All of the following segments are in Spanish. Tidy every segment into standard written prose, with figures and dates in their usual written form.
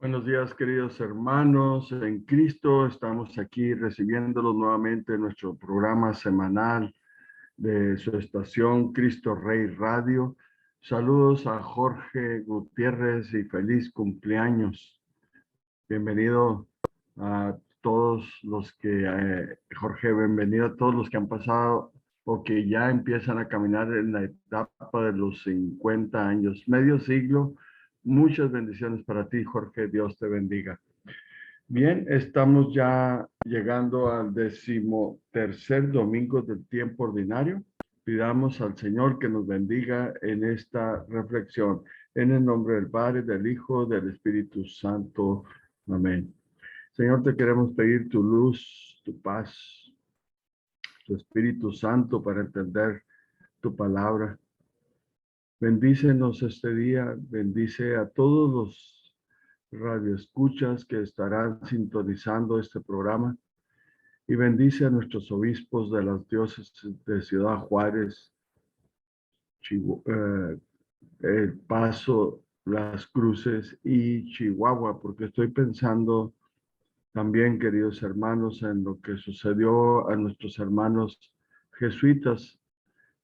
Buenos días, queridos hermanos en Cristo. Estamos aquí recibiéndolos nuevamente en nuestro programa semanal de su estación Cristo Rey Radio. Saludos a Jorge Gutiérrez y feliz cumpleaños. Bienvenido a todos los que, Jorge, bienvenido a todos los que han pasado o que ya empiezan a caminar en la etapa de los 50 años, medio siglo. Muchas bendiciones para ti, Jorge. Dios te bendiga. Bien, estamos ya llegando al 13º domingo del tiempo ordinario. Pidamos al Señor que nos bendiga en esta reflexión. En el nombre del Padre, del Hijo, del Espíritu Santo. Amén. Señor, te queremos pedir tu luz, tu paz, tu Espíritu Santo para entender tu palabra. Bendícenos este día, bendice a todos los radioescuchas que estarán sintonizando este programa y bendice a nuestros obispos de las diócesis de Ciudad Juárez, El Paso, Las Cruces y Chihuahua, porque estoy pensando también, queridos hermanos, en lo que sucedió a nuestros hermanos jesuitas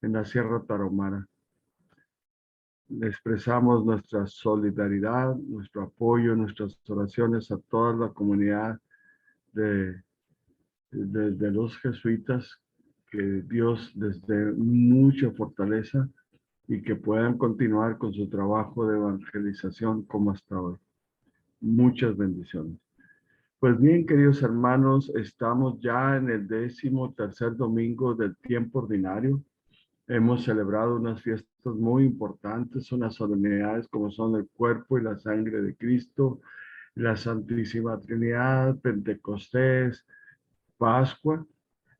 en la Sierra Tarahumara. Le expresamos nuestra solidaridad, nuestro apoyo, nuestras oraciones a toda la comunidad de los jesuitas, que Dios les dé mucha fortaleza y que puedan continuar con su trabajo de evangelización como hasta hoy. Muchas bendiciones. Pues bien, queridos hermanos, estamos ya en el 13º domingo del tiempo ordinario. Hemos celebrado unas fiestas muy importantes, unas solemnidades como son el cuerpo y la sangre de Cristo, la Santísima Trinidad, Pentecostés, Pascua,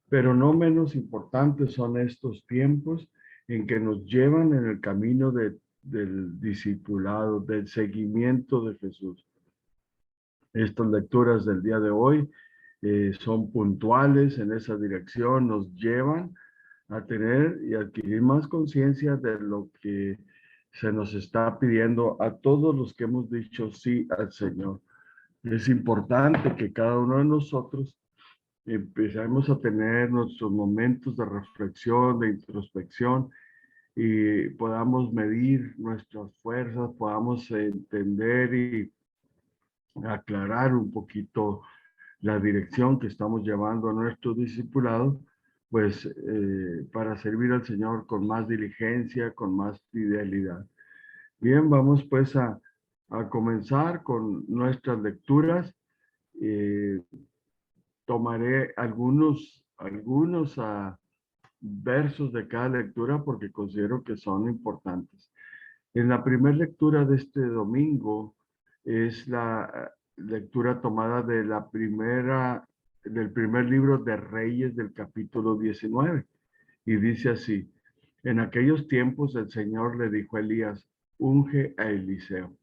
pero no menos importantes son estos tiempos en que nos llevan en el camino del discipulado, del seguimiento de Jesús. Estas lecturas del día de hoy son puntuales en esa dirección, nos llevan a tener y adquirir más conciencia de lo que se nos está pidiendo a todos los que hemos dicho sí al Señor. Es importante que cada uno de nosotros empecemos a tener nuestros momentos de reflexión, de introspección y podamos medir nuestras fuerzas, podamos entender y aclarar un poquito la dirección que estamos llevando a nuestro discipulado, pues para servir al Señor con más diligencia, con más fidelidad. Bien, vamos pues a comenzar con nuestras lecturas. Tomaré algunos versos de cada lectura porque considero que son importantes. En la primera lectura de este domingo es la lectura tomada de del primer libro de Reyes del capítulo 19. Y dice así: en aquellos tiempos el Señor le dijo a Elías: unge a Eliseo.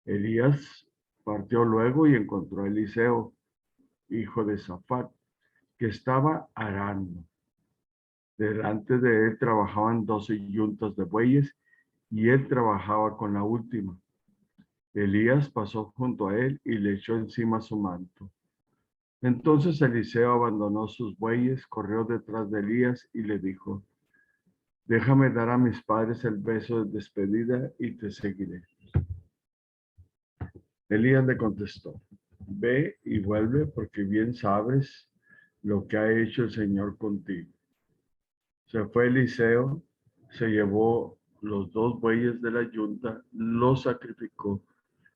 Elías partió luego y encontró a Eliseo, hijo de Safat, que estaba arando. Delante de él trabajaban 12 yuntas de bueyes y él trabajaba con la última. Elías pasó junto a él y le echó encima su manto. Entonces Eliseo abandonó sus bueyes, corrió detrás de Elías y le dijo: déjame dar a mis padres el beso de despedida y te seguiré. Elías le contestó: ve y vuelve, porque bien sabes lo que ha hecho el Señor contigo. Se fue Eliseo, se llevó los 2 bueyes de la yunta, los sacrificó,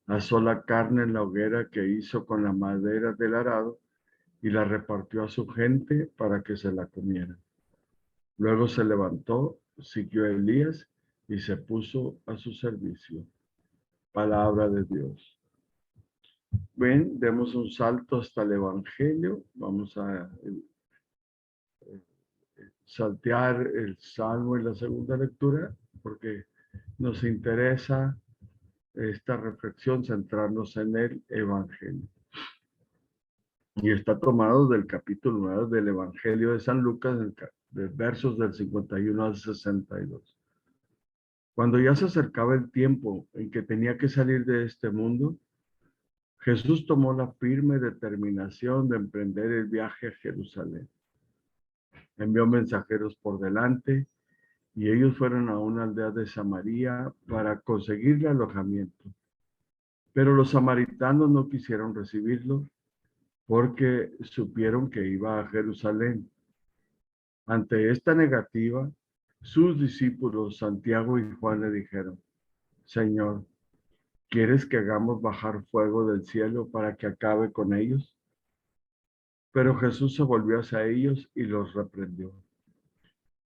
asó la carne en la hoguera que hizo con la madera del arado y la repartió a su gente para que se la comieran. Luego se levantó, siguió a Elías y se puso a su servicio. Palabra de Dios. Ven, demos un salto hasta el Evangelio. Vamos a saltear el Salmo en la segunda lectura porque nos interesa esta reflexión, centrarnos en el Evangelio. Y está tomado del capítulo 9 del Evangelio de San Lucas, de versos del 51 al 62. Cuando ya se acercaba el tiempo en que tenía que salir de este mundo, Jesús tomó la firme determinación de emprender el viaje a Jerusalén. Envió mensajeros por delante y ellos fueron a una aldea de Samaria para conseguirle alojamiento. Pero los samaritanos no quisieron recibirlo porque supieron que iba a Jerusalén. Ante esta negativa, sus discípulos Santiago y Juan le dijeron: Señor, ¿quieres que hagamos bajar fuego del cielo para que acabe con ellos? Pero Jesús se volvió hacia ellos y los reprendió.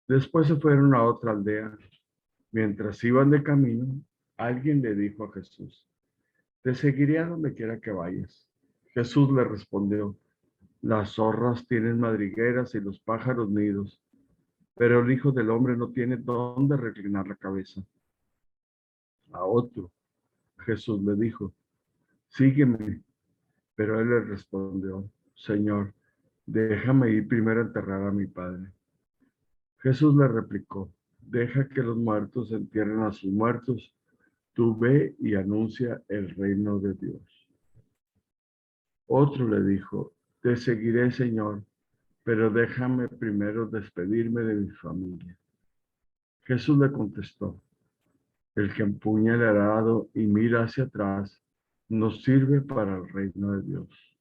Después se fueron a otra aldea. Mientras iban de camino, alguien le dijo a Jesús: Te seguiré a donde quiera que vayas. Jesús le respondió: Las zorras tienen madrigueras y los pájaros nidos, pero el Hijo del Hombre no tiene dónde reclinar la cabeza. A otro, Jesús le dijo: Sígueme. Pero él le respondió: Señor, déjame ir primero a enterrar a mi padre. Jesús le replicó: Deja que los muertos entierren a sus muertos. Tú ve y anuncia el reino de Dios. Otro le dijo: Te seguiré, Señor, pero déjame primero despedirme de mi familia. Jesús le contestó: El que empuña el arado y mira hacia atrás no sirve para el reino de Dios.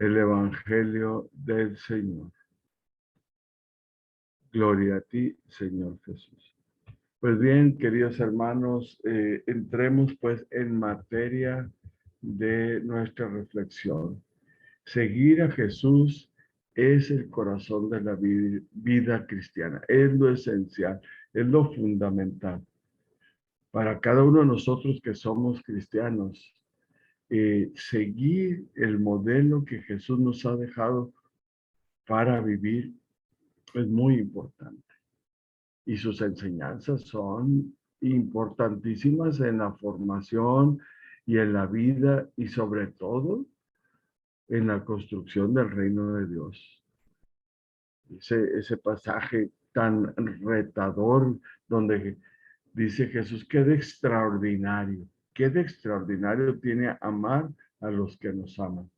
El Evangelio del Señor. Gloria a ti, Señor Jesús. Pues bien, queridos hermanos, entremos pues en materia de nuestra reflexión. Seguir a Jesús es el corazón de la vida cristiana, es lo esencial, es lo fundamental. Para cada uno de nosotros que somos cristianos, seguir el modelo que Jesús nos ha dejado para vivir es muy importante. Y sus enseñanzas son importantísimas en la formación y en la vida y sobre todo en la construcción del reino de Dios. Ese pasaje tan retador donde dice Jesús: qué de extraordinario tiene amar a los que nos aman.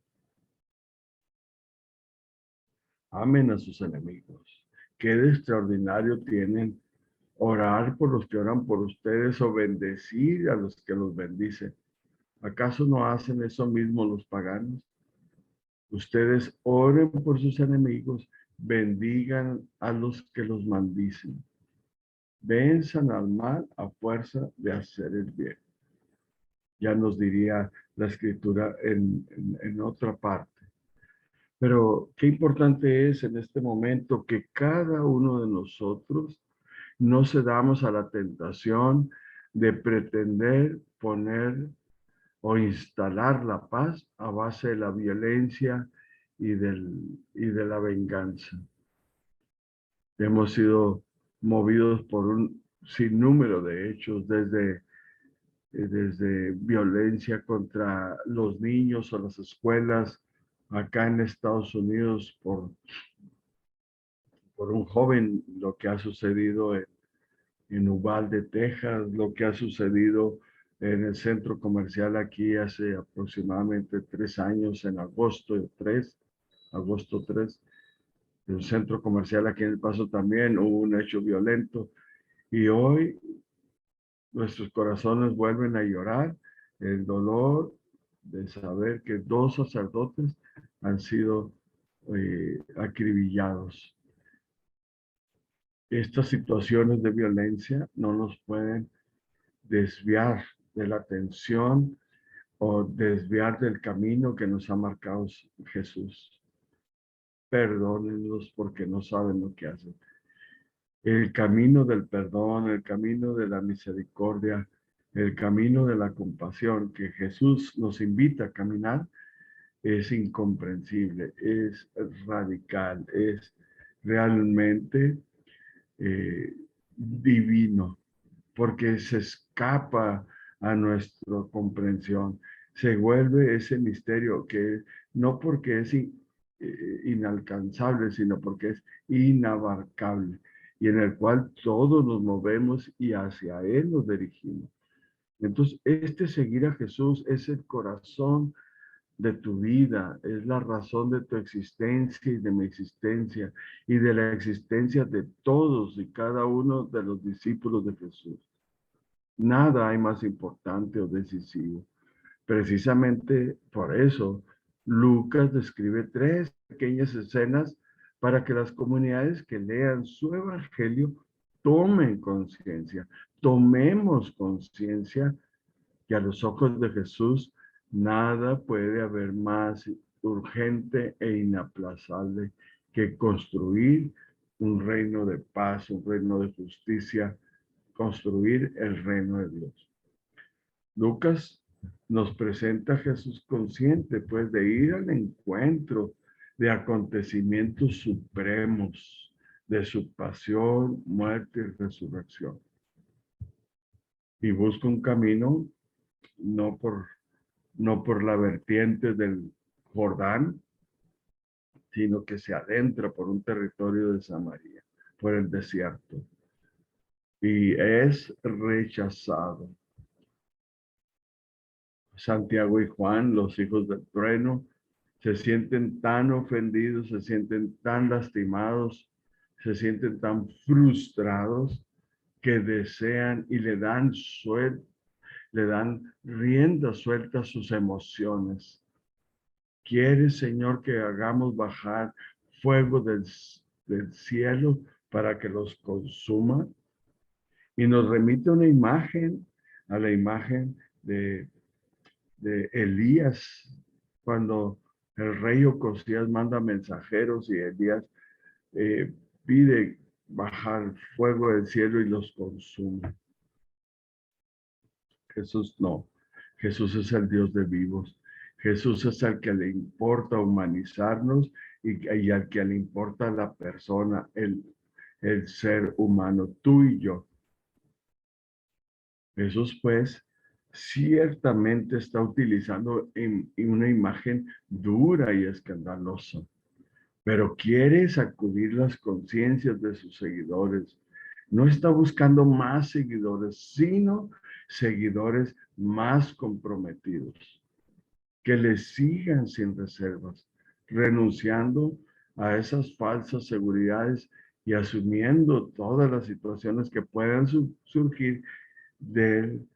Amen a sus enemigos. Qué de extraordinario tienen orar por los que oran por ustedes o bendecir a los que los bendicen. ¿Acaso no hacen eso mismo los paganos? Ustedes oren por sus enemigos, bendigan a los que los maldicen. Venzan al mal a fuerza de hacer el bien. Ya nos diría la escritura en otra parte. Pero qué importante es en este momento que cada uno de nosotros no cedamos a la tentación de pretender poner o instalar la paz a base de la violencia y de la venganza. Hemos sido movidos por un sinnúmero de hechos, desde violencia contra los niños o las escuelas, acá en Estados Unidos por un joven, lo que ha sucedido en Uvalde, Texas, lo que ha sucedido en el centro comercial aquí hace aproximadamente 3 años, en agosto 3, el centro comercial aquí en El Paso también hubo un hecho violento y hoy nuestros corazones vuelven a llorar el dolor de saber que 2 sacerdotes han sido acribillados. Estas situaciones de violencia no nos pueden desviar de la atención o desviar del camino que nos ha marcado Jesús. Perdónenlos porque no saben lo que hacen. El camino del perdón, el camino de la misericordia, el camino de la compasión que Jesús nos invita a caminar es incomprensible, es radical, es realmente divino, porque se escapa a nuestra comprensión, se vuelve ese misterio que no porque es inalcanzable, sino porque es inabarcable y en el cual todos nos movemos y hacia Él nos dirigimos. Entonces, seguir a Jesús es el corazón de tu vida, es la razón de tu existencia y de mi existencia y de la existencia de todos y cada uno de los discípulos de Jesús. Nada hay más importante o decisivo. Precisamente por eso, Lucas describe 3 pequeñas escenas para que las comunidades que lean su evangelio tomen conciencia, tomemos conciencia que a los ojos de Jesús nada puede haber más urgente e inaplazable que construir un reino de paz, un reino de justicia, construir el reino de Dios. Lucas nos presenta a Jesús consciente, pues, de ir al encuentro de acontecimientos supremos, de su pasión, muerte y resurrección. Y busca un camino no por la vertiente del Jordán, sino que se adentra por un territorio de Samaria, por el desierto, y es rechazado. Santiago y Juan, los hijos del trueno, se sienten tan ofendidos, se sienten tan lastimados, se sienten tan frustrados que desean y le dan rienda suelta a sus emociones. ¿Quieres, Señor, que hagamos bajar fuego del cielo para que los consuma? Y nos remite una imagen, a la imagen de Elías, cuando el rey Ocosías manda mensajeros y Elías pide bajar fuego del cielo y los consume. Jesús no. Jesús es el Dios de vivos. Jesús es el que le importa humanizarnos y al que le importa la persona, el ser humano, tú y yo. Jesús, pues, ciertamente está utilizando una imagen dura y escandalosa, pero quiere sacudir las conciencias de sus seguidores. No está buscando más seguidores, sino seguidores más comprometidos, que le sigan sin reservas, renunciando a esas falsas seguridades y asumiendo todas las situaciones que puedan surgir del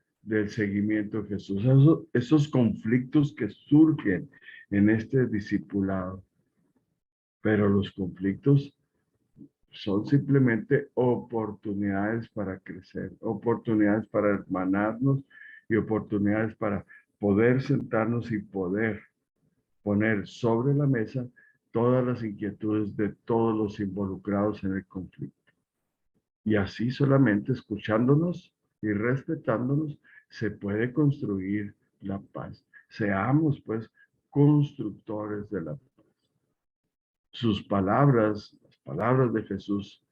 seguimiento de Jesús. Esos conflictos que surgen en este discipulado. Pero los conflictos son simplemente oportunidades para crecer, oportunidades para hermanarnos y oportunidades para poder sentarnos y poder poner sobre la mesa todas las inquietudes de todos los involucrados en el conflicto. Y así solamente escuchándonos y respetándonos se puede construir la paz. Seamos pues constructores de la paz. Sus palabras, las palabras de Jesús,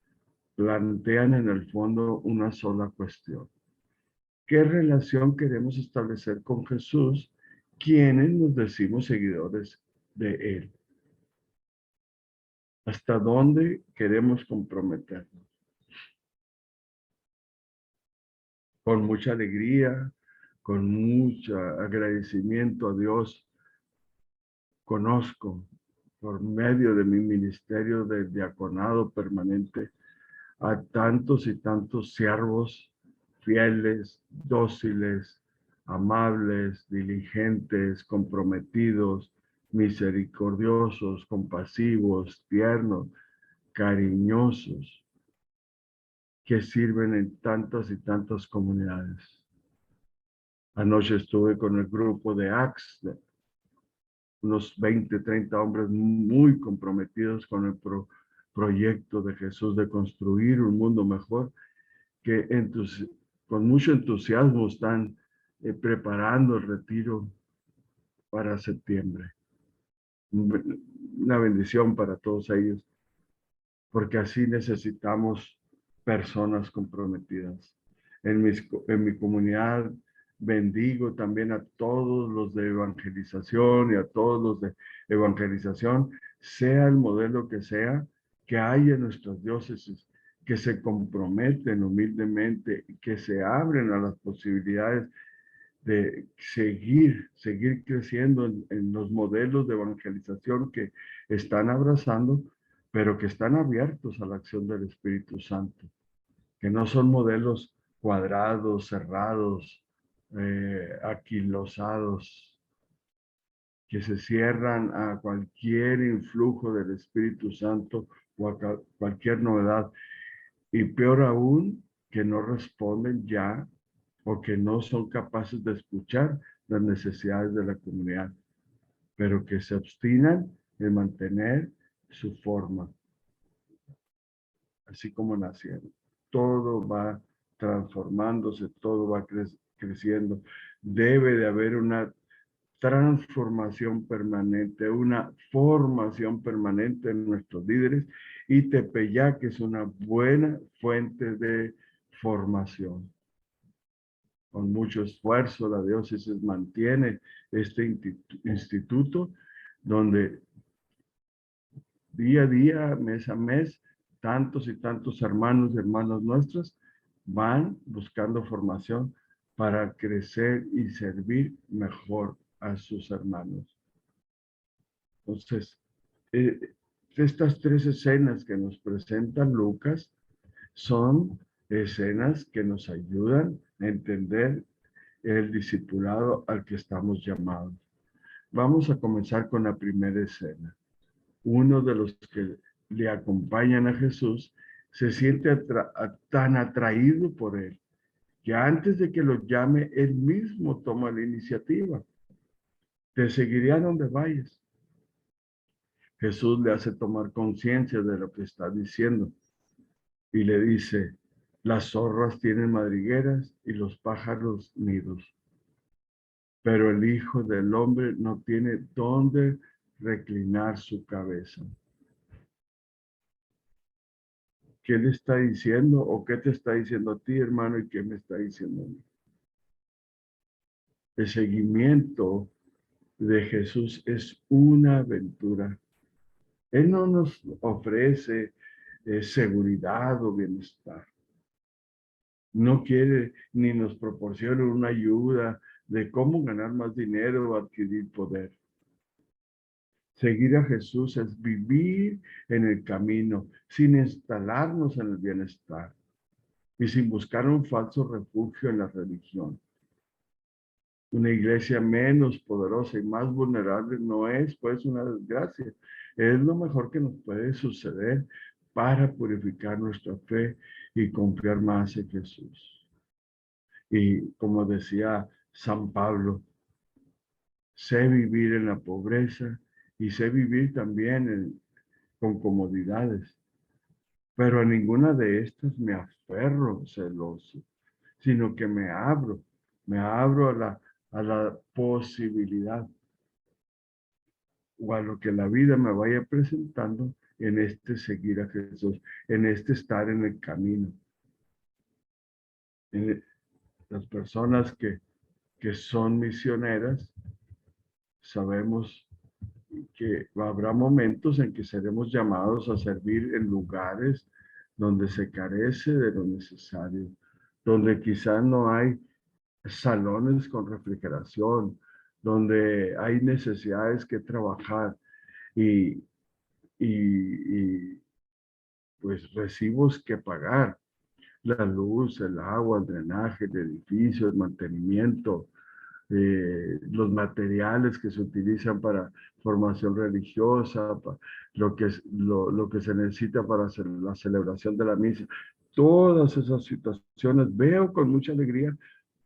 plantean en el fondo una sola cuestión. ¿Qué relación queremos establecer con Jesús, quienes nos decimos seguidores de Él? ¿Hasta dónde queremos comprometernos? Con mucha alegría, con mucho agradecimiento a Dios, conozco por medio de mi ministerio de diaconado permanente a tantos y tantos siervos fieles, dóciles, amables, diligentes, comprometidos, misericordiosos, compasivos, tiernos, cariñosos, que sirven en tantas y tantas comunidades. Anoche estuve con el grupo de ACTS, unos 20, 30 hombres muy comprometidos con el proyecto de Jesús de construir un mundo mejor, que con mucho entusiasmo están preparando el retiro para septiembre. Una bendición para todos ellos, porque así necesitamos personas comprometidas. En mi comunidad bendigo también a todos los de evangelización y a todos los de evangelización, sea el modelo que haya en nuestras diócesis, que se comprometen humildemente, que se abren a las posibilidades de seguir creciendo en los modelos de evangelización que están abrazando, pero que están abiertos a la acción del Espíritu Santo, que no son modelos cuadrados, cerrados, aquilosados, que se cierran a cualquier influjo del Espíritu Santo o a cualquier novedad. Y peor aún, que no responden ya o que no son capaces de escuchar las necesidades de la comunidad, pero que se obstinan en mantener su forma, así como nacieron. Todo va transformándose, todo va creciendo. Debe de haber una transformación permanente, una formación permanente en nuestros líderes, y Tepeyac es una buena fuente de formación. Con mucho esfuerzo, la diócesis mantiene este instituto donde día a día, mes a mes, tantos y tantos hermanos y hermanas nuestras van buscando formación para crecer y servir mejor a sus hermanos. Entonces, eh, estas tres escenas que nos presenta Lucas son escenas que nos ayudan a entender el discipulado al que estamos llamados. Vamos a comenzar con la primera escena. Uno de los que le acompañan a Jesús se siente tan atraído por él que antes de que lo llame, él mismo toma la iniciativa. Te seguiré a donde vayas. Jesús le hace tomar conciencia de lo que está diciendo y le dice, las zorras tienen madrigueras y los pájaros nidos, pero el Hijo del Hombre no tiene dónde reclinar su cabeza. ¿Qué le está diciendo o qué te está diciendo a ti, hermano, y qué me está diciendo a mí? El seguimiento de Jesús es una aventura. Él no nos ofrece seguridad o bienestar. No quiere ni nos proporciona una ayuda de cómo ganar más dinero o adquirir poder. Seguir a Jesús es vivir en el camino sin instalarnos en el bienestar y sin buscar un falso refugio en la religión. Una iglesia menos poderosa y más vulnerable no es, pues, una desgracia. Es lo mejor que nos puede suceder para purificar nuestra fe y confiar más en Jesús. Y como decía San Pablo, sé vivir en la pobreza y sé vivir también con comodidades, pero a ninguna de estas me aferro celoso, sino que me abro a la posibilidad o a lo que la vida me vaya presentando en este seguir a Jesús, en este estar en el camino. En las personas que son misioneras, sabemos que habrá momentos en que seremos llamados a servir en lugares donde se carece de lo necesario, donde quizás no hay salones con refrigeración, donde hay necesidades que trabajar y, y pues recibos que pagar. La luz, el agua, el drenaje, el edificio, el mantenimiento, los materiales que se utilizan para formación religiosa, lo que se necesita para hacer la celebración de la misa. Todas esas situaciones veo con mucha alegría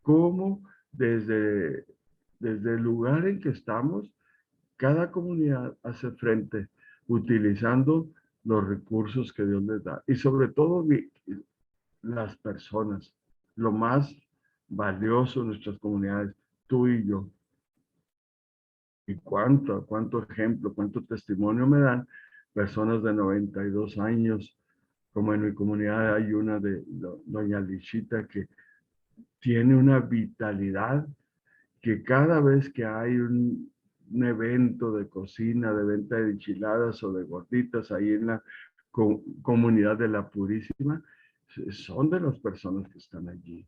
cómo desde el lugar en que estamos, cada comunidad hace frente utilizando los recursos que Dios les da. Y sobre todo las personas, lo más valioso en nuestras comunidades, tú y yo. Y cuánto ejemplo, cuánto testimonio me dan personas de 92 años, como en mi comunidad hay una de doña Lichita que tiene una vitalidad que cada vez que hay un evento de cocina, de venta de enchiladas o de gorditas ahí en la comunidad de la Purísima, son de las personas que están allí.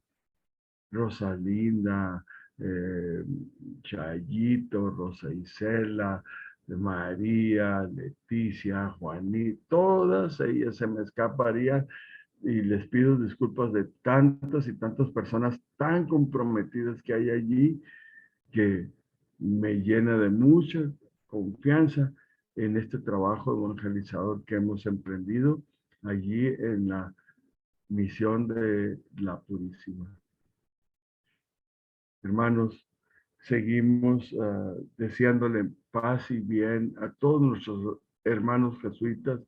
Rosalinda, eh, Chayito, Rosa Isela, María, Leticia, Juanita, todas ellas se me escaparían y les pido disculpas de tantas y tantas personas tan comprometidas que hay allí que me llena de mucha confianza en este trabajo evangelizador que hemos emprendido allí en la misión de la Purísima. Hermanos, seguimos deseándole paz y bien a todos nuestros hermanos jesuitas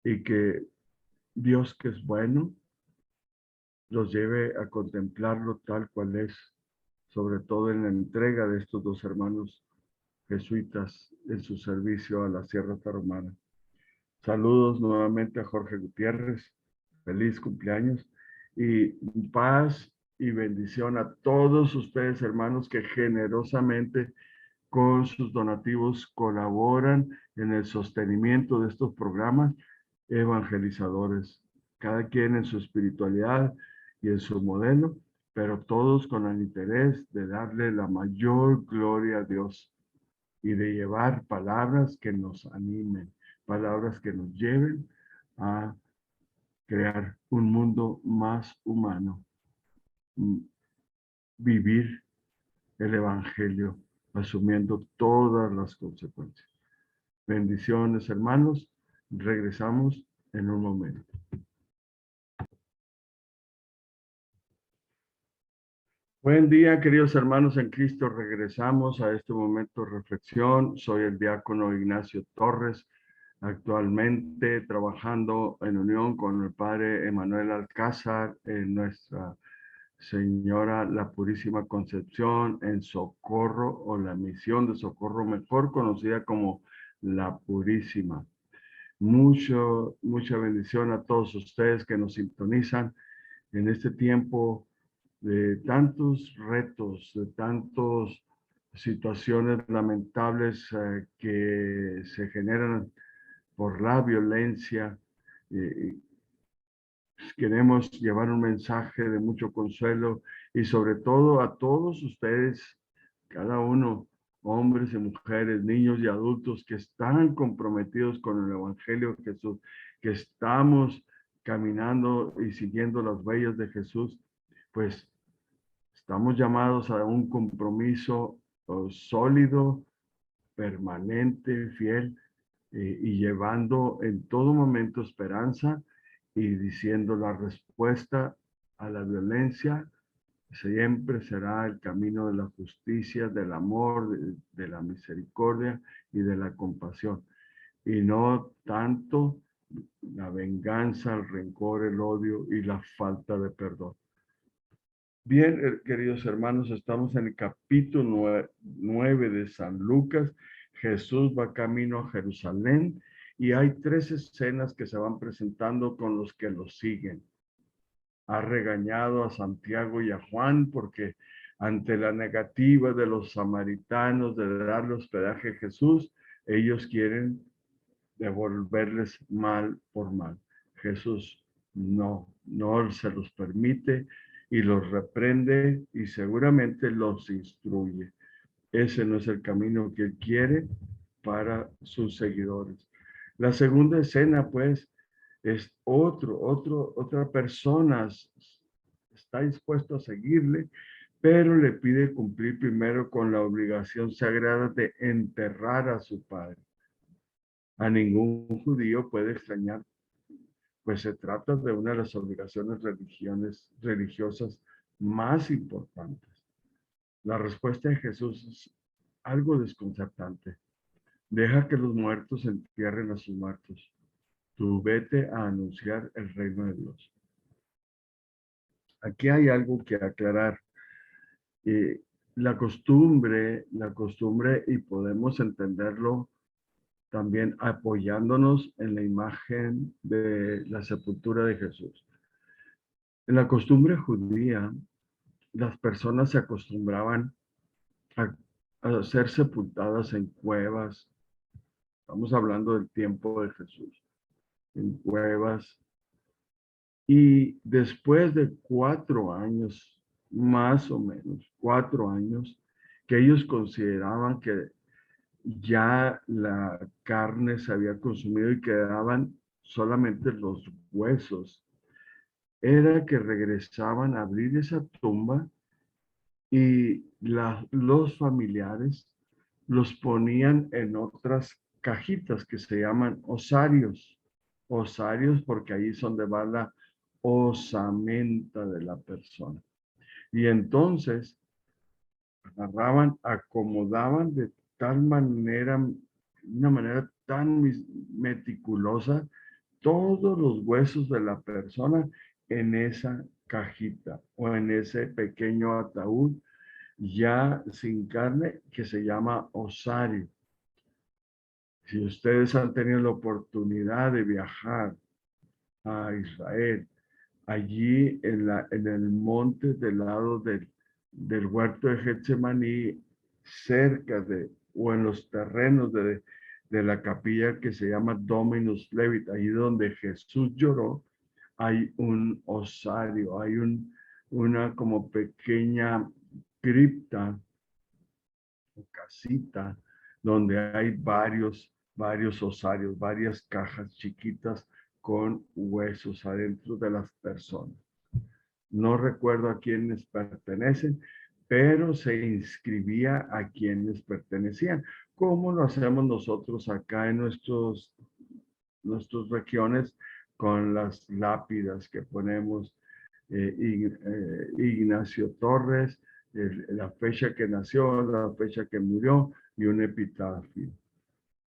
y que Dios, que es bueno, los lleve a contemplarlo tal cual es, sobre todo en la entrega de estos dos hermanos jesuitas en su servicio a la Sierra Tarahumara. Saludos nuevamente a Jorge Gutiérrez, feliz cumpleaños y paz y bendición a todos ustedes, hermanos, que generosamente con sus donativos colaboran en el sostenimiento de estos programas evangelizadores, cada quien en su espiritualidad y en su modelo, pero todos con el interés de darle la mayor gloria a Dios y de llevar palabras que nos animen, palabras que nos lleven a crear un mundo más humano, vivir el Evangelio asumiendo todas las consecuencias. Bendiciones, hermanos. Regresamos en un momento. Buen día, queridos hermanos en Cristo. Regresamos a este momento de reflexión. Soy el diácono Ignacio Torres, actualmente trabajando en unión con el padre Emanuel Alcázar en Nuestra Señora la Purísima Concepción en Socorro, o la misión de Socorro, mejor conocida como la Purísima. Mucha bendición a todos ustedes que nos sintonizan en este tiempo de tantos retos, de tantas situaciones lamentables que se generan por la violencia. Eh, Queremos llevar un mensaje de mucho consuelo y sobre todo a todos ustedes, cada uno, hombres y mujeres, niños y adultos que están comprometidos con el Evangelio de Jesús, que estamos caminando y siguiendo las huellas de Jesús, pues estamos llamados a un compromiso sólido, permanente, fiel, y llevando en todo momento esperanza y diciendo la respuesta a la violencia siempre será el camino de la justicia, del amor, de la misericordia y de la compasión. Y no tanto la venganza, el rencor, el odio y la falta de perdón. Bien, queridos hermanos, estamos en el capítulo 9 de San Lucas. Jesús va camino a Jerusalén y hay tres escenas que se van presentando con los que lo siguen. Ha regañado a Santiago y a Juan porque ante la negativa de los samaritanos de darle hospedaje a Jesús, ellos quieren devolverles mal por mal. Jesús no se los permite y los reprende y seguramente los instruye. Ese no es el camino que él quiere para sus seguidores. La segunda escena, pues, es otra persona está dispuesto a seguirle, pero le pide cumplir primero con la obligación sagrada de enterrar a su padre. A ningún judío puede extrañar, pues se trata de una de las obligaciones religiosas más importantes. La respuesta de Jesús es algo desconcertante. Deja que los muertos entierren a sus muertos. Tú vete a anunciar el reino de Dios. Aquí hay algo que aclarar. Eh, la costumbre, y podemos entenderlo también apoyándonos en la imagen de la sepultura de Jesús. En la costumbre judía, las personas se acostumbraban a ser sepultadas en cuevas. Estamos hablando del tiempo de Jesús, en cuevas. Y después de 4 años más o menos 4 años, que ellos consideraban que ya la carne se había consumido y quedaban solamente los huesos, era que regresaban a abrir esa tumba y los familiares los ponían en otras cajitas que se llaman osarios. Osarios porque ahí es donde va la osamenta de la persona. Y entonces agarraban, acomodaban de tal manera, una manera tan meticulosa, todos los huesos de la persona en esa cajita o en ese pequeño ataúd ya sin carne que se llama osario. Si ustedes han tenido la oportunidad de viajar a Israel, allí en el monte del lado del huerto de Getsemaní, cerca de, o en los terrenos de la capilla que se llama Dominus Flevit, allí donde Jesús lloró, hay un osario, hay una como pequeña cripta o casita donde hay varios osarios, varias cajas chiquitas con huesos adentro de las personas. No recuerdo a quiénes pertenecen, pero se inscribía a quienes pertenecían, como lo hacemos nosotros acá en nuestras regiones con las lápidas que ponemos. Ignacio Torres, la fecha que nació, la fecha que murió y un epitafio,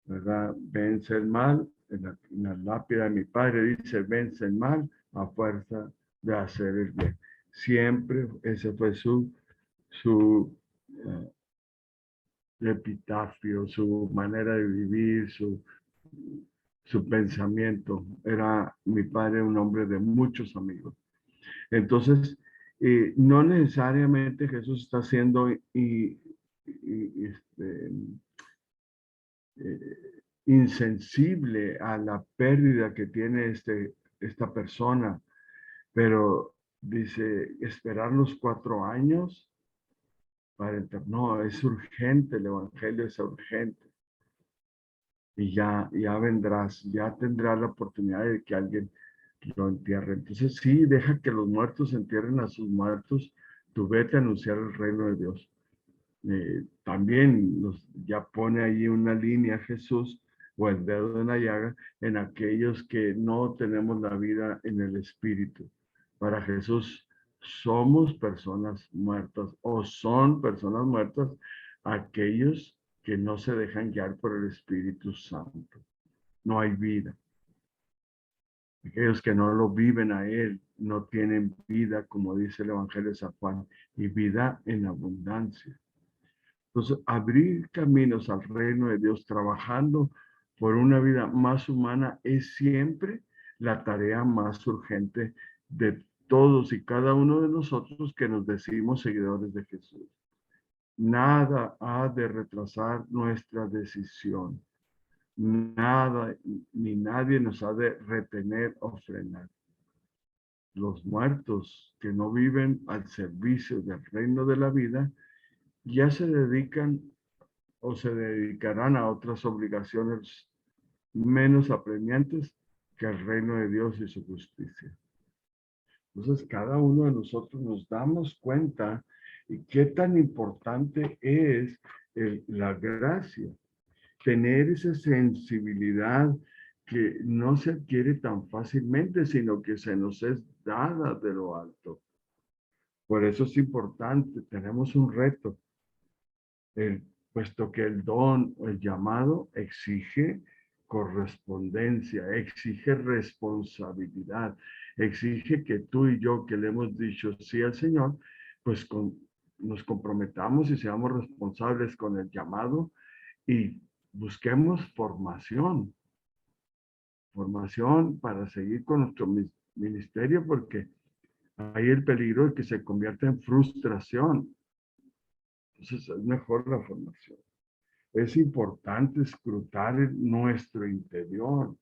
¿verdad? Vence el mal, en la lápida de mi padre dice, vence el mal a fuerza de hacer el bien. Siempre ese fue su epitafio, su manera de vivir, su pensamiento. Era mi padre un hombre de muchos amigos. Entonces, no necesariamente Jesús está siendo insensible a la pérdida que tiene esta persona, pero dice, esperar los 4 años para entrar. No, es urgente, el evangelio es urgente. Y ya vendrás, ya tendrás la oportunidad de que alguien lo entierre. Entonces sí, deja que los muertos entierren a sus muertos, tú vete a anunciar el reino de Dios. También ya pone ahí una línea Jesús o el dedo en la llaga en aquellos que no tenemos la vida en el espíritu. Para Jesús somos personas muertas o son personas muertas aquellos que no se dejan guiar por el Espíritu Santo. No hay vida. Aquellos que no lo viven a Él no tienen vida, como dice el Evangelio de San Juan, y vida en abundancia. Entonces, abrir caminos al reino de Dios trabajando por una vida más humana es siempre la tarea más urgente de todos y cada uno de nosotros que nos decimos seguidores de Jesús. Nada ha de retrasar nuestra decisión. Nada ni nadie nos ha de retener o frenar. Los muertos que no viven al servicio del reino de la vida ya se dedican o se dedicarán a otras obligaciones menos apremiantes que el reino de Dios y su justicia. Entonces, cada uno de nosotros nos damos cuenta y qué tan importante es la gracia, tener esa sensibilidad que no se adquiere tan fácilmente, sino que se nos es dada de lo alto. Por eso es importante, tenemos un reto, puesto que el don o el llamado exige correspondencia, exige responsabilidad, exige que tú y yo que le hemos dicho sí al Señor, pues nos comprometamos y seamos responsables con el llamado y busquemos formación para seguir con nuestro ministerio, porque hay el peligro de que se convierta en frustración. Entonces es mejor la formación. Es importante escrutar nuestro interior.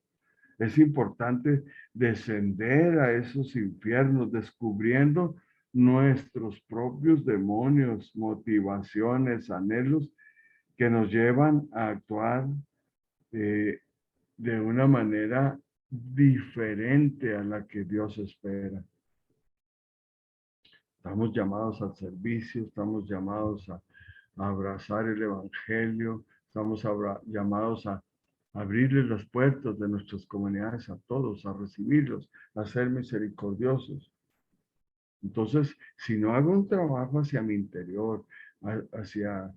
Es importante descender a esos infiernos, descubriendo nuestros propios demonios, motivaciones, anhelos que nos llevan a actuar eh, de una manera diferente a la que Dios espera. Estamos llamados al servicio, estamos llamados a abrazar el Evangelio, estamos llamados a abrirles las puertas de nuestras comunidades a todos, a recibirlos, a ser misericordiosos. Entonces, si no hago un trabajo hacia mi interior, hacia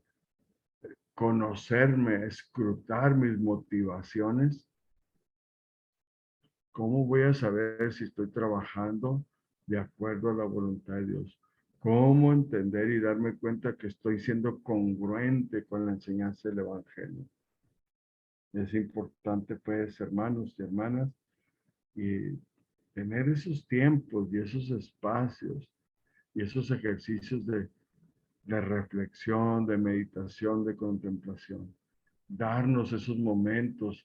conocerme, escrutar mis motivaciones, ¿cómo voy a saber si estoy trabajando de acuerdo a la voluntad de Dios? ¿Cómo entender y darme cuenta que estoy siendo congruente con la enseñanza del Evangelio? Es importante, pues, hermanos y hermanas, y tener esos tiempos y esos espacios y esos ejercicios de reflexión, de meditación, de contemplación. Darnos esos momentos,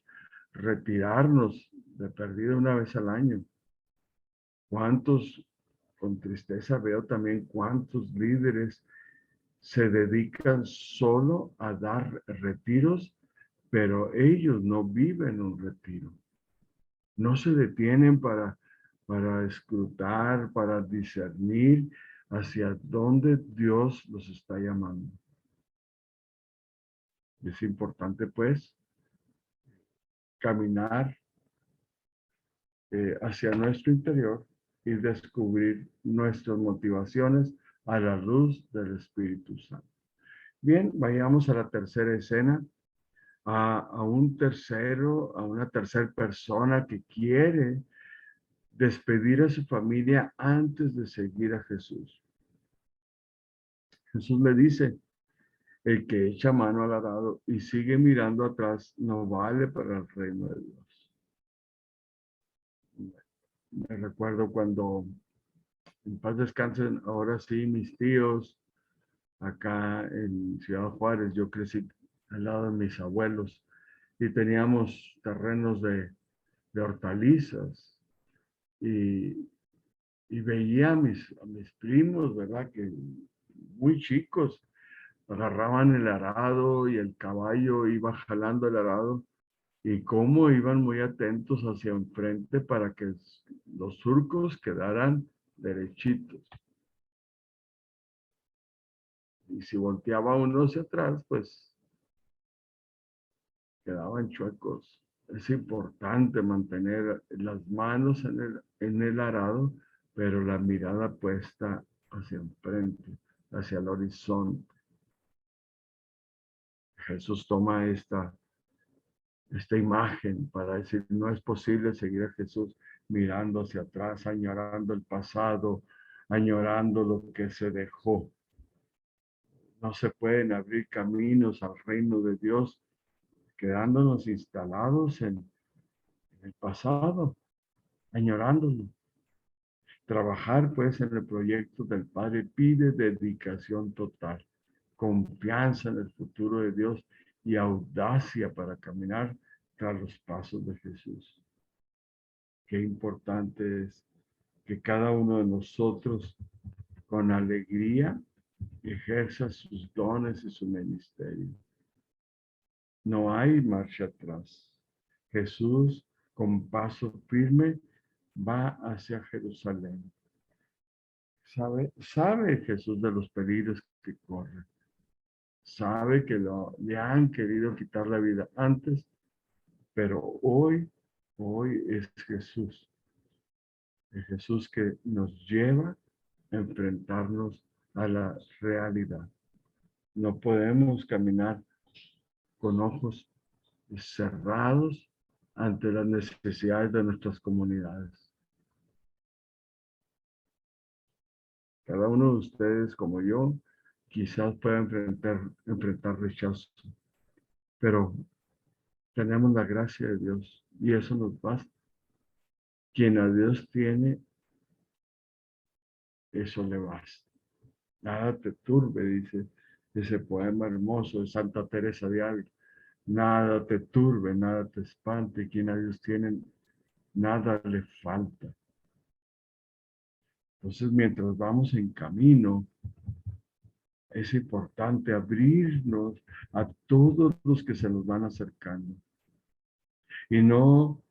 retirarnos de perdida una vez al año. ¿Cuántos, con tristeza veo también cuántos líderes se dedican solo a dar retiros, pero ellos no viven un retiro? No se detienen para escrutar, para discernir hacia dónde Dios los está llamando. Es importante, pues, caminar hacia nuestro interior y descubrir nuestras motivaciones a la luz del Espíritu Santo. Bien, vayamos a la tercera escena, a un tercero, a una tercera persona que quiere despedir a su familia antes de seguir a Jesús. Jesús le dice, el que echa mano al arado y sigue mirando atrás no vale para el reino de Dios. Me recuerdo cuando, en paz descansen, ahora sí, mis tíos, acá en Ciudad Juárez, yo crecí al lado de mis abuelos y teníamos terrenos de hortalizas y, y veía a mis primos, ¿verdad? Que muy chicos agarraban el arado y el caballo iba jalando el arado y cómo iban muy atentos hacia enfrente para que los surcos quedaran derechitos. Y si volteaba uno hacia atrás, pues quedaban chuecos. Es importante mantener las manos en el arado, pero la mirada puesta hacia enfrente, hacia el horizonte. Jesús toma esta imagen para decir, no es posible seguir a Jesús mirando hacia atrás, añorando el pasado, añorando lo que se dejó. No se pueden abrir caminos al reino de Dios quedándonos instalados en el pasado, añorándolo. Trabajar pues en el proyecto del Padre pide dedicación total, confianza en el futuro de Dios y audacia para caminar tras los pasos de Jesús. Qué importante es que cada uno de nosotros con alegría ejerza sus dones y su ministerio. No hay marcha atrás. Jesús, con paso firme, va hacia Jerusalén. Sabe Jesús de los peligros que corre. Sabe que le han querido quitar la vida antes, pero hoy es Jesús. Es Jesús que nos lleva a enfrentarnos a la realidad. No podemos caminar con ojos cerrados ante las necesidades de nuestras comunidades. Cada uno de ustedes, como yo, quizás pueda enfrentar rechazo, pero tenemos la gracia de Dios y eso nos basta. Quien a Dios tiene, eso le basta. Nada te turbe, dice ese poema hermoso de Santa Teresa de Ávila. Nada te turbe, nada te espante. Quien a Dios tiene, nada le falta. Entonces, mientras vamos en camino, es importante abrirnos a todos los que se nos van acercando y no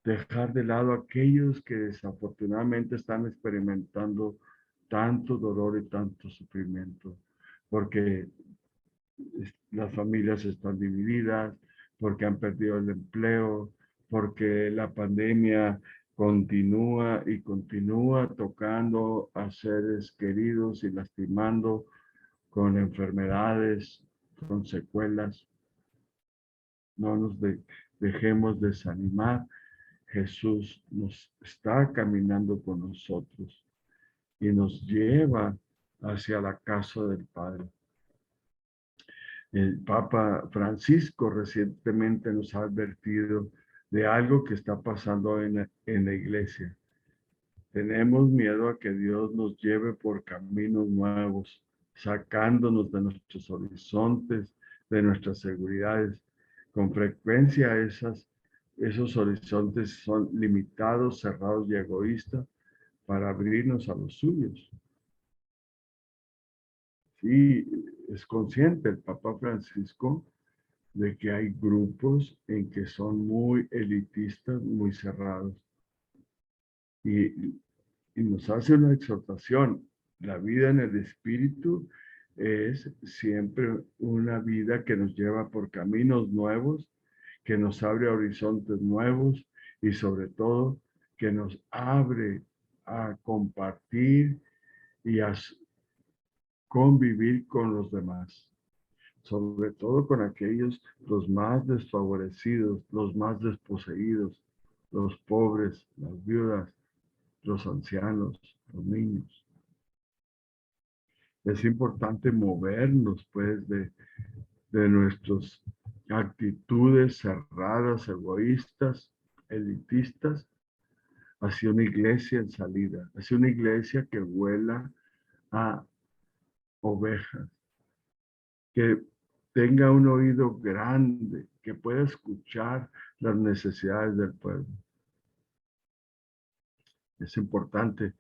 dejar de lado a aquellos que desafortunadamente están experimentando tanto dolor y tanto sufrimiento, porque las familias están divididas, porque han perdido el empleo, porque la pandemia continúa y continúa tocando a seres queridos y lastimando con enfermedades, con secuelas. No nos dejemos desanimar. Jesús nos está caminando con nosotros y nos lleva hacia la casa del Padre. El Papa Francisco recientemente nos ha advertido de algo que está pasando en la iglesia. Tenemos miedo a que Dios nos lleve por caminos nuevos, sacándonos de nuestros horizontes, de nuestras seguridades. Con frecuencia esos horizontes son limitados, cerrados y egoístas para abrirnos a los suyos. Sí, es consciente el Papa Francisco de que hay grupos en que son muy elitistas, muy cerrados. Y, y nos hace una exhortación. La vida en el Espíritu es siempre una vida que nos lleva por caminos nuevos, que nos abre a horizontes nuevos y sobre todo que nos abre a compartir y a convivir con los demás, sobre todo con aquellos, los más desfavorecidos, los más desposeídos, los pobres, las viudas, los ancianos, los niños. Es importante movernos, pues, de nuestras actitudes cerradas, egoístas, elitistas, hacia una iglesia en salida, hacia una iglesia que vuela a ovejas, que tenga un oído grande, que pueda escuchar las necesidades del pueblo. Es importante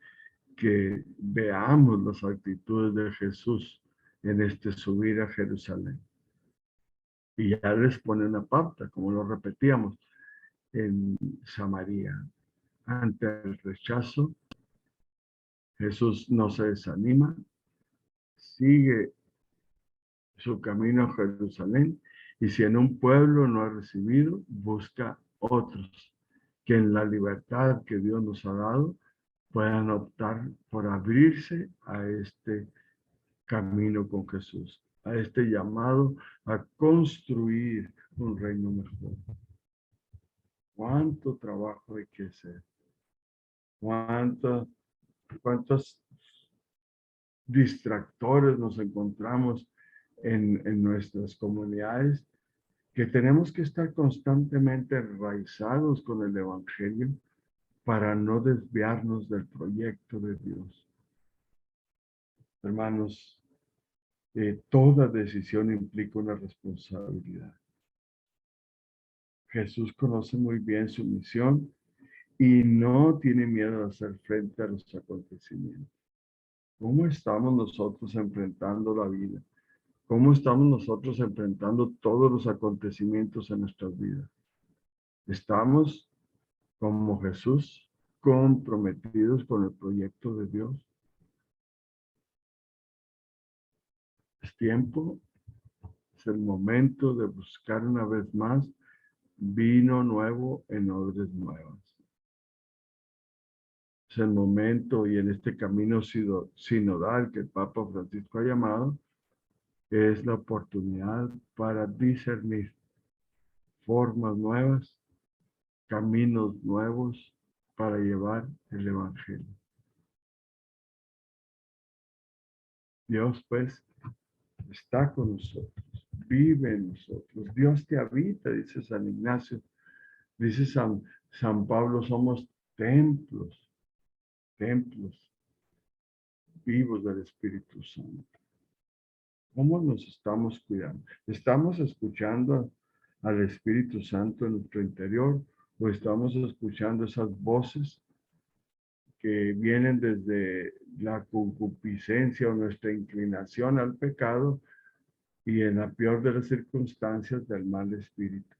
que veamos las actitudes de Jesús en este subir a Jerusalén. Y ya les pone una pauta, como lo repetíamos, en Samaria. Ante el rechazo, Jesús no se desanima, sigue su camino a Jerusalén y si en un pueblo no ha recibido, busca otros que en la libertad que Dios nos ha dado puedan optar por abrirse a este camino con Jesús, a este llamado a construir un reino mejor. ¿Cuánto trabajo hay que hacer? ¿Cuántos distractores nos encontramos en nuestras comunidades que tenemos que estar constantemente enraizados con el Evangelio para no desviarnos del proyecto de Dios? Hermanos, toda decisión implica una responsabilidad. Jesús conoce muy bien su misión y no tiene miedo de hacer frente a los acontecimientos. ¿Cómo estamos nosotros enfrentando la vida? ¿Cómo estamos nosotros enfrentando todos los acontecimientos en nuestras vidas? ¿Estamos, como Jesús, comprometidos con el proyecto de Dios? Es tiempo, es el momento de buscar una vez más vino nuevo en odres nuevas. Es el momento y en este camino sinodal que el Papa Francisco ha llamado, es la oportunidad para discernir formas nuevas, caminos nuevos para llevar el Evangelio. Dios, pues, está con nosotros, vive en nosotros. Dios te habita, dice San Ignacio. Dice San Pablo, somos templos vivos del Espíritu Santo. ¿Cómo nos estamos cuidando? ¿Estamos escuchando al Espíritu Santo en nuestro interior o estamos escuchando esas voces que vienen desde la concupiscencia o nuestra inclinación al pecado y en la peor de las circunstancias del mal espíritu.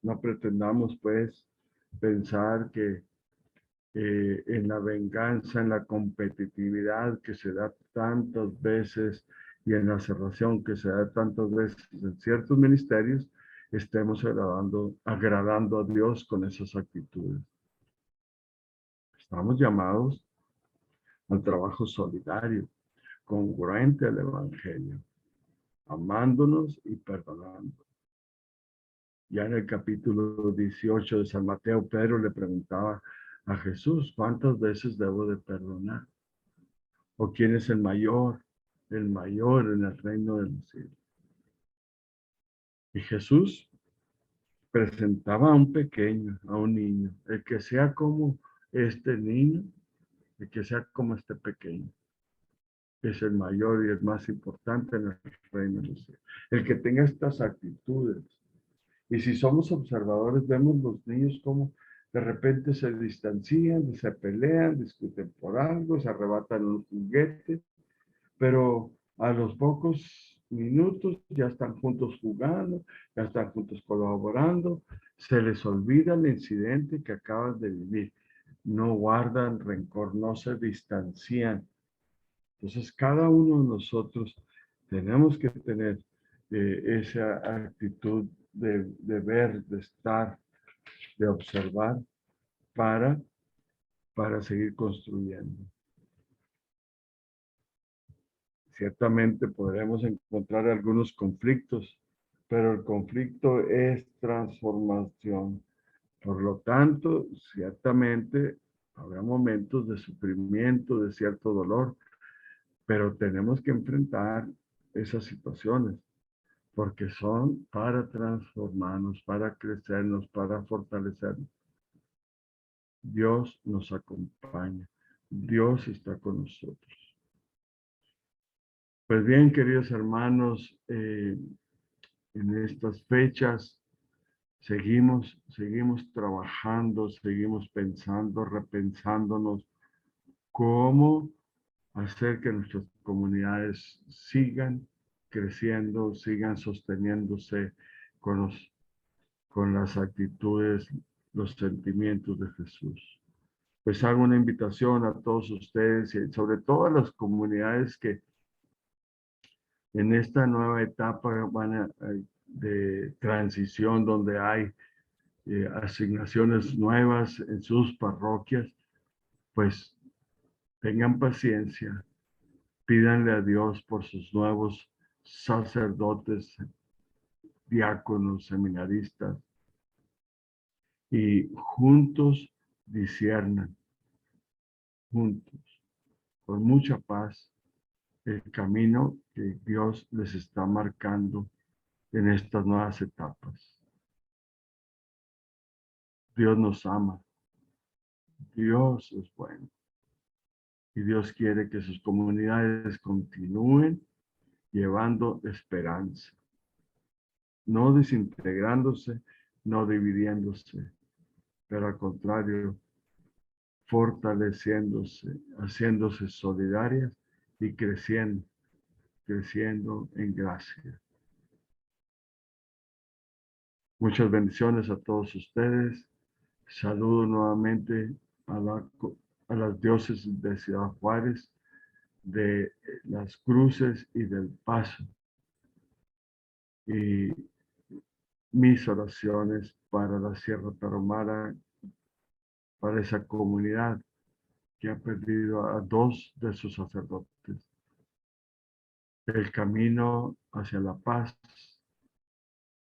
No pretendamos pues pensar que en la venganza, en la competitividad que se da tantas veces y en la cerración que se da tantas veces en ciertos ministerios, estemos agradando a Dios con esas actitudes. Estamos llamados al trabajo solidario, congruente al Evangelio, amándonos y perdonando. Ya en el capítulo 18 de San Mateo, Pedro le preguntaba a Jesús, ¿cuántas veces debo de perdonar? ¿O quién es el mayor en el reino de los cielos? Y Jesús presentaba a un pequeño, a un niño, el que sea como este niño, el que sea como este pequeño, que es el mayor y el más importante en el reino de los cielos. El que tenga estas actitudes. Y si somos observadores, vemos los niños como de repente se distancian, se pelean, discuten por algo, se arrebatan un juguete, pero a los pocos minutos ya están juntos jugando, ya están juntos colaborando, se les olvida el incidente que acaban de vivir, no guardan rencor, no se distancian. Entonces, cada uno de nosotros tenemos que tener esa actitud de ver, de estar, de observar para, para seguir construyendo. Ciertamente podremos encontrar algunos conflictos, pero el conflicto es transformación. Por lo tanto, ciertamente habrá momentos de sufrimiento, de cierto dolor, pero tenemos que enfrentar esas situaciones porque son para transformarnos, para crecernos, para fortalecernos. Dios nos acompaña. Dios está con nosotros. Pues bien, queridos hermanos, en estas fechas seguimos trabajando, seguimos pensando, repensándonos cómo hacer que nuestras comunidades sigan creciendo, sigan sosteniéndose con, con las actitudes, los sentimientos de Jesús. Pues hago una invitación a todos ustedes y sobre todo a las comunidades que en esta nueva etapa de transición donde hay asignaciones nuevas en sus parroquias, pues tengan paciencia, pídanle a Dios por sus nuevos sacerdotes, diáconos, seminaristas, y juntos disciernan, juntos, con mucha paz, el camino que Dios les está marcando en estas nuevas etapas. Dios nos ama, Dios es bueno y Dios quiere que sus comunidades continúen llevando esperanza, no desintegrándose, no dividiéndose, pero al contrario, fortaleciéndose, haciéndose solidarias y creciendo en gracia. Muchas bendiciones a todos ustedes. Saludo nuevamente a, a las diócesis de Ciudad Juárez, de Las Cruces y del Paso. Y mis oraciones para la Sierra Tarahumara, para esa comunidad que ha perdido a dos de sus sacerdotes. El camino hacia la paz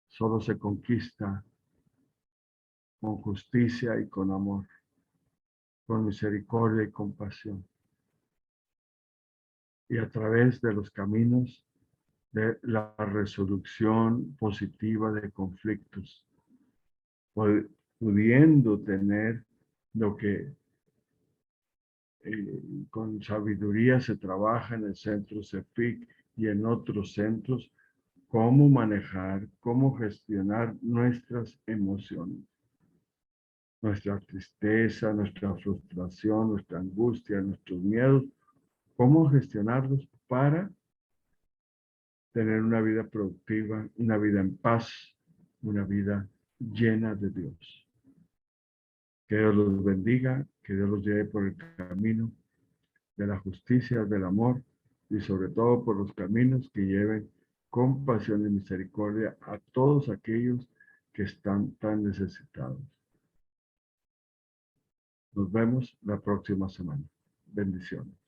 solo se conquista con justicia y con amor, con misericordia y compasión. Y a través de los caminos de la resolución positiva de conflictos, pudiendo tener lo que con sabiduría se trabaja en el centro CEFIC y en otros centros, cómo manejar, cómo gestionar nuestras emociones. nuestra tristeza, nuestra frustración, nuestra angustia, nuestros miedos, cómo gestionarlos para tener una vida productiva, una vida en paz, una vida llena de Dios. Que Dios los bendiga, que Dios los lleve por el camino de la justicia, del amor y sobre todo por los caminos que lleven compasión y misericordia a todos aquellos que están tan necesitados. Nos vemos la próxima semana. Bendiciones.